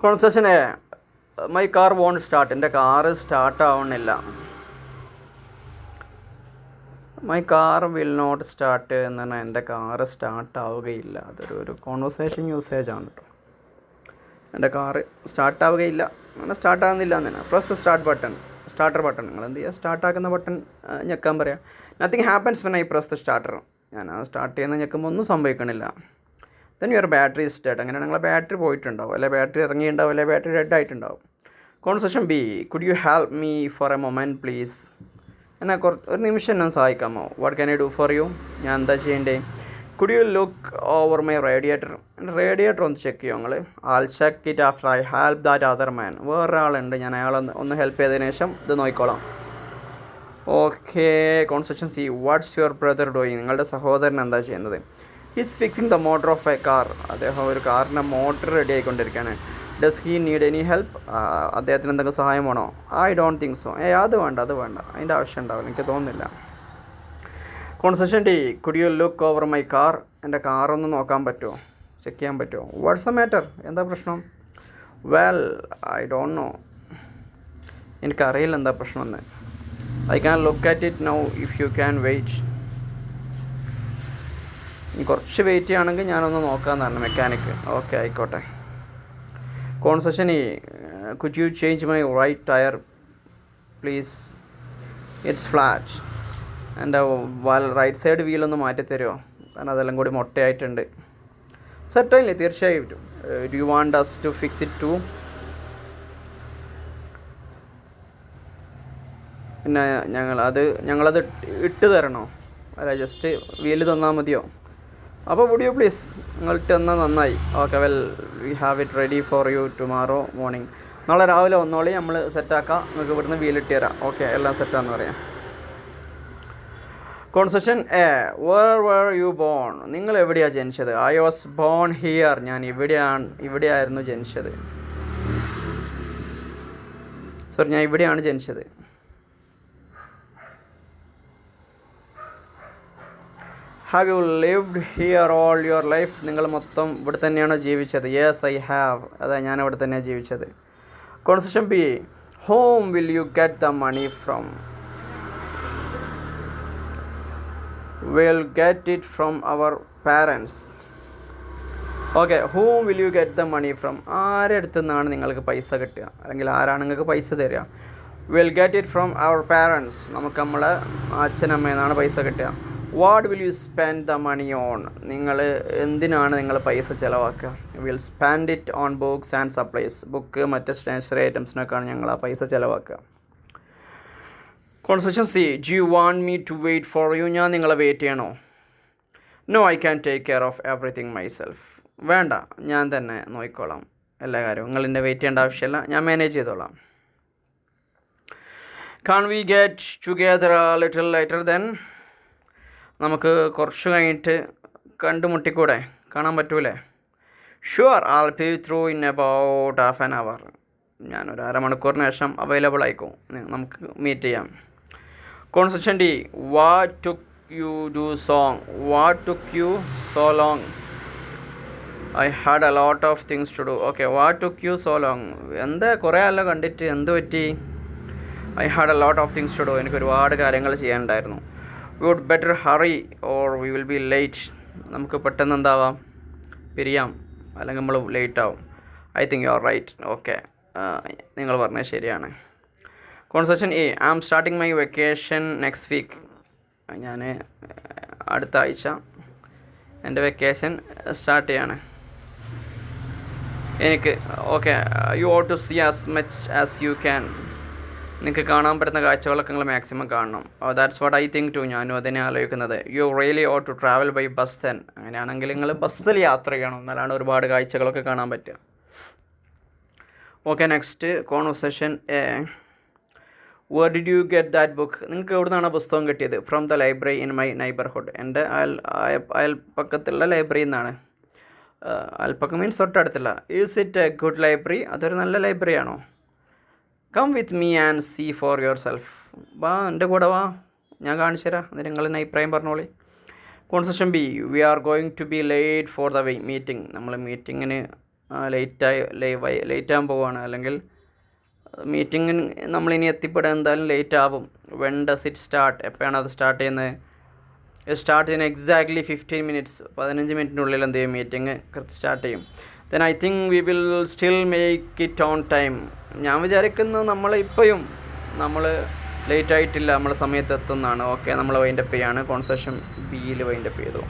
Conversation A, my car won't start. എൻ്റെ car start ആവണില്ല. My car will not start എന്ന് പറഞ്ഞാൽ എൻ്റെ കാറ് സ്റ്റാർട്ട് ആവുകയില്ല. അതൊരു കോൺവെർസേഷൻ യൂസേജാണ് കേട്ടോ. എൻ്റെ കാറ് സ്റ്റാർട്ട് ആവുകയില്ല, അങ്ങനെ സ്റ്റാർട്ട് ആകുന്നില്ല എന്ന് തന്നെ. Press the starter button. നിങ്ങൾ എന്ത് ചെയ്യുക, സ്റ്റാർട്ടാക്കുന്ന ബട്ടൺ ഞെക്കാൻ പറയാം. Nothing happens when I press the starter. ഞാൻ ആ സ്റ്റാർട്ട് ചെയ്യുന്ന ഞെക്കുമ്പോൾ ഒന്നും സംഭവിക്കണില്ല. Then your battery is dead. അങ്ങനെ നിങ്ങളെ ബാറ്ററി പോയിട്ടുണ്ടാവും, അല്ലെ ബാറ്ററി ഇറങ്ങിയിട്ടുണ്ടാവും, അല്ലെ ബാറ്ററി ഡെഡ് ആയിട്ടുണ്ടാവും. Conversation B, could you help me for a moment please. എന്നാൽ ഒരു നിമിഷം എന്നെ സഹായിക്കാമോ? What can I do for you? ഞാൻ എന്താ ചെയ്യേണ്ടേ? Could you look over my radiator. എൻ്റെ റേഡിയേറ്റർ ഒന്ന് ചെക്ക് ചെയ്യുമോ നിങ്ങൾ? I'll check it after I help that other man. വേറൊരാളുണ്ട്, ഞാൻ അയാളൊന്ന് ഹെൽപ്പ് ചെയ്തതിന് ശേഷം ഇത് നോക്കിക്കോളാം. Okay. Conversation C, what's your brother doing. നിങ്ങളുടെ സഹോദരൻ എന്താ ചെയ്യുന്നത്? Is fixing the motor of a car. അദ്ദേഹം ഒരു കാറിൻ്റെ മോട്ടർ റെഡി ആയിക്കൊണ്ടിരിക്കുകയാണ്. Does he need any help? അദ്ദേഹത്തിന് എന്തെങ്കിലും സഹായം വേണോ? I don't think so. അത് വേണ്ട, അതിൻ്റെ ആവശ്യം ഉണ്ടാവില്ല, എനിക്ക് തോന്നുന്നില്ല. Conversation D, could you look over my car. എൻ്റെ കാറൊന്ന് നോക്കാൻ പറ്റുമോ, ചെക്ക് ചെയ്യാൻ പറ്റുമോ? What's a matter? എന്താ പ്രശ്നം? Well, I don't know. എനിക്കറിയില്ല എന്താ പ്രശ്നമെന്ന്. I can look at it now if you can wait. ഇനി കുറച്ച് വെയിറ്റ് ചെയ്യുകയാണെങ്കിൽ ഞാനൊന്ന് നോക്കാമെന്ന് പറഞ്ഞു മെക്കാനിക്ക്. ഓക്കെ, ആയിക്കോട്ടെ. Conversation E, could you change my right tyre please, it's flat. എൻ്റെ റൈറ്റ് സൈഡ് വീലൊന്ന് മാറ്റിത്തരുമോ? കാരണം അതെല്ലാം കൂടി മൊട്ടയായിട്ടുണ്ട്. സെറ്റായില്ലേ? തീർച്ചയായിട്ടും. Do you want us to fix it too? പിന്നെ ഞങ്ങളത് ഇട്ട് തരണോ? അല്ല, ജസ്റ്റ് വീല് തന്നാൽ മതിയോ? അപ്പോൾ വുഡ് യു പ്ലീസ്, നിങ്ങൾ ഇട്ട് തന്നാൽ നന്നായി. Okay, well we have it ready for you tomorrow morning. നാളെ രാവിലെ വന്നോളി, നമ്മൾ സെറ്റാക്കാം. നിങ്ങൾക്ക് ഇവിടുന്ന് വീലിട്ട് തരാം. ഓക്കെ, എല്ലാം സെറ്റാന്ന് പറയാം. Conversation A, where you born. നിങ്ങൾ എവിടെയാണ് ജനിച്ചത്? I was born here. ഞാൻ ഇവിടെയായിരുന്നു ജനിച്ചത്. ഞാൻ ഇവിടെയാണ് ജനിച്ചത്. Have you lived here all your life. നിങ്ങൾ മൊത്തം ഇവിടെ തന്നെയാണോ ജീവിച്ചത്? Yes I have. അതെ, ഞാൻ ഇവിടെ തന്നെയാണ് ജീവിച്ചത്. Conversation B, whom will you get the money from? Will get it from our parents. Okay, whom will you get the money from? ആരുടെ അടുത്തു നിന്നാണ് നിങ്ങൾക്ക് പൈസ കിട്ടുക, അല്ലെങ്കിൽ ആരാണ് നിങ്ങൾക്ക് പൈസ തരിക? Will get it from our parents. നമുക്ക് നമ്മളെ അച്ഛനമ്മയിൽ നിന്നാണ് പൈസ കിട്ടുക. What will you spend the money on? നിങ്ങൾ എന്തിനാണ് നിങ്ങൾ പൈസ ചിലവാക്കുക? Will spend it on books and supplies. Book, മറ്റ് സ്റ്റേഷനറി ഐറ്റംസിനൊക്കെയാണ് ഞങ്ങൾ ആ പൈസ ചിലവാക്കുക. Conversation C, do you want me to wait for you. ഞാൻ നിങ്ങളെ വെയിറ്റ് ചെയ്യണോ? No, I can take care of everything myself. വേണ്ട, ഞാൻ തന്നെ നോക്കിക്കോളാം എല്ലാ കാര്യവും. നിങ്ങൾ എന്നെ വെയിറ്റ് ചെയ്യേണ്ട ആവശ്യമില്ല, ഞാൻ മാനേജ് ചെയ്തോളാം. Can we get together a little later then? നമുക്ക് കുറച്ച് കഴിഞ്ഞിട്ട് കണ്ടുമുട്ടിക്കൂടെ? കാണാൻ പറ്റൂലേ? Sure, I'll be through in about half an hour. ഞാനൊരു അരമണിക്കൂറിന് ശേഷം അവൈലബിൾ ആയിക്കോം, നമുക്ക് മീറ്റ് ചെയ്യാം. Conversation D, what took you so long? I had a lot of things to do. Okay, what took you so long? എന്താ കുറേ അല്ല കണ്ടിട്ട്, എന്ത് പറ്റി? I had a lot of things to do. എനിക്ക് ഒരുപാട് കാര്യങ്ങൾ ചെയ്യാനുണ്ടായിരുന്നു. We would better hurry or we will be late. നമുക്ക് പെട്ടെന്ന് എന്താവാം, പിരിയാം, അല്ലെങ്കിൽ നമ്മൾ ലേറ്റ് ആവും. I think you are right. Okay, നിങ്ങൾ പറഞ്ഞത് ശരിയാണ്. Conversation A, I am starting my vacation next week. ഞാൻ അടുത്ത ആഴ്ച എൻ്റെ വെക്കേഷൻ സ്റ്റാർട്ട് ചെയ്യാണ് എനിക്ക്. Okay, you ought to see as much as you can. നിങ്ങൾക്ക് കാണാൻ പറ്റുന്ന കാഴ്ചകളൊക്കെ നിങ്ങൾ മാക്സിമം കാണണം. That's what I think too. ഞാനും അതിനെ ആലോചിക്കുന്നത്. You really ought to travel by bus then. അങ്ങനെയാണെങ്കിൽ നിങ്ങൾ ബസ്സിൽ യാത്ര ചെയ്യണം, എന്നാലാണ് ഒരുപാട് കാഴ്ചകളൊക്കെ കാണാൻ പറ്റുക. Okay, next conversation A, where did you get that book? നിങ്ങൾക്ക് എവിടെ നിന്നാണ് പുസ്തകം കിട്ടിയത്? From the library in my neighbourhood. എൻ്റെ അയൽപ്പക്കത്തുള്ള ലൈബ്രറിയിൽ നിന്നാണ്. അയൽപ്പക്കം മീൻസ് തൊട്ടടുത്തുള്ള. Is it a good library? അതൊരു നല്ല ലൈബ്രറി ആണോ? Come with me and see for yourself. വാ, എൻ്റെ കൂടെ വാ, ഞാൻ കാണിച്ചു തരാം, അതിന് നിങ്ങൾ എന്നെ അഭിപ്രായം പറഞ്ഞോളി. Conversation B, we are going to be late for the meeting. നമ്മൾ മീറ്റിങ്ങിന് ലേറ്റാകാൻ പോവുകയാണ്, അല്ലെങ്കിൽ മീറ്റിങ്ങിന് നമ്മളിനി എത്തിപ്പെടാൻ എന്തായാലും ലേറ്റ് ആവും. വെൻ ഡസ് ഇറ്റ് സ്റ്റാർട്ട്, എപ്പോഴാണ് അത് സ്റ്റാർട്ട് ചെയ്യുന്നത്? സ്റ്റാർട്ട് ഇൻ എക്സാക്ട്ലി 15 minutes, 15 മിനിറ്റിനുള്ളിൽ എന്ത് ചെയ്യും, മീറ്റിംഗ് സ്റ്റാർട്ട് ചെയ്യും. Then I think we will still make it on time. ഞാൻ വിചാരിക്കുന്നത് നമ്മൾ ലേറ്റ് ആയിട്ടില്ല, നമ്മൾ സമയത്ത് എത്തുന്നതാണ്. ഓക്കെ, നമ്മൾ വൈൻഡപ്പ് ചെയ്യാണ്. കോൺസെഷൻ ബിയിൽ വൈൻഡപ്പ് ചെയ്തു.